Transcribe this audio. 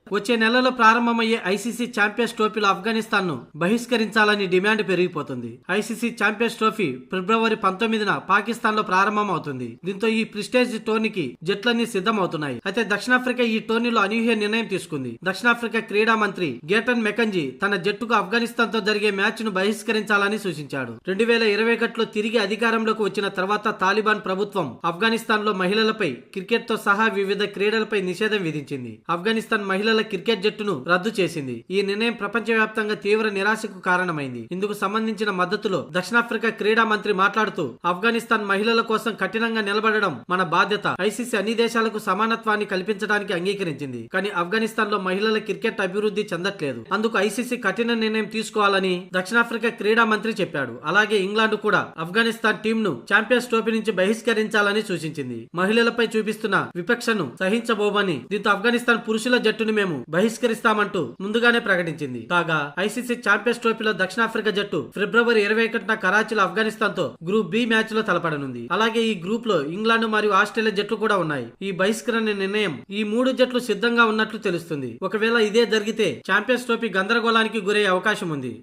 వచ్చే నెలలో ప్రారంభమయ్యే ఐసీసీ ఛాంపియన్స్ ట్రోఫీలో ఆఫ్ఘనిస్తాన్ ను బహిష్కరించాలని డిమాండ్ పెరిగిపోతుంది. ఐసీసీ ఛాంపియన్స్ ట్రోఫీ ఫిబ్రవరి 19న పాకిస్తాన్ లో ప్రారంభం అవుతుంది. దీంతో ఈ ప్రిస్టేజ్ టోర్నీకి జట్లన్నీ సిద్ధమవుతున్నాయి. అయితే దక్షిణాఫ్రికా ఈ టోర్నీలో అనూహ్య నిర్ణయం తీసుకుంది. దక్షిణాఫ్రికా క్రీడా మంత్రి గేటన్ మెకంజీ తన జట్టుకు ఆఫ్ఘనిస్తాన్ తో జరిగే మ్యాచ్ ను బహిష్కరించాలని సూచించాడు. 2021లో తిరిగి అధికారంలోకి వచ్చిన తర్వాత తాలిబాన్ ప్రభుత్వం ఆఫ్ఘనిస్తాన్ లో మహిళలపై క్రికెట్ తో సహా వివిధ క్రీడలపై నిషేధం విధించింది. ఆఫ్ఘనిస్తాన్ మహిళల క్రికెట్ జట్టును రద్దు చేసింది. ఈ నిర్ణయం ప్రపంచవ్యాప్తంగా తీవ్ర నిరాశకు కారణమైంది. ఇందుకు సంబంధించిన మద్దతులో దక్షిణాఫ్రికా క్రీడా మంత్రి మాట్లాడుతూ, ఆఫ్ఘనిస్తాన్ మహిళల కోసం కఠినంగా నిలబడడం మన బాధ్యత. ఐసీసీ అన్ని దేశాలకు సమానత్వాన్ని కల్పించడానికి అంగీకరించింది. కానీ ఆఫ్ఘనిస్తాన్ లో మహిళల క్రికెట్ అభివృద్ధి చెందట్లేదు. అందుకు ఐసీసీ కఠిన నిర్ణయం తీసుకోవాలని దక్షిణాఫ్రికా క్రీడా మంత్రి చెప్పాడు. అలాగే ఇంగ్లాండ్ కూడా ఆఫ్ఘనిస్తాన్ టీం ను ఛాంపియన్స్ ట్రోఫీ నుంచి బహిష్కరించాలని సూచించింది. మహిళలపై చూపిస్తున్న విపక్షను సహించబోమని, దీంతో ఆఫ్ఘనిస్తాన్ పురుషుల జట్టును మేము బహిష్కరిస్తామంటూ ముందుగానే ప్రకటించింది. కాగా ఐసీసీ ఛాంపియన్స్ ట్రోఫీలో దక్షిణాఫ్రికా జట్టు ఫిబ్రవరి 21న కరాచీలో ఆఫ్ఘనిస్తాన్ తో గ్రూప్ బి మ్యాచ్ లో తలపడనుంది. అలాగే ఈ గ్రూప్ లో ఇంగ్లాండ్ మరియు ఆస్ట్రేలియా జట్లు కూడా ఉన్నాయి. ఈ బహిష్కరణ నిర్ణయం ఈ 3 జట్లు సిద్ధంగా ఉన్నట్లు తెలుస్తుంది. ఒకవేళ ఇదే జరిగితే ఛాంపియన్స్ ట్రోఫీ గందరగోళానికి గురయ్యే అవకాశం ఉంది.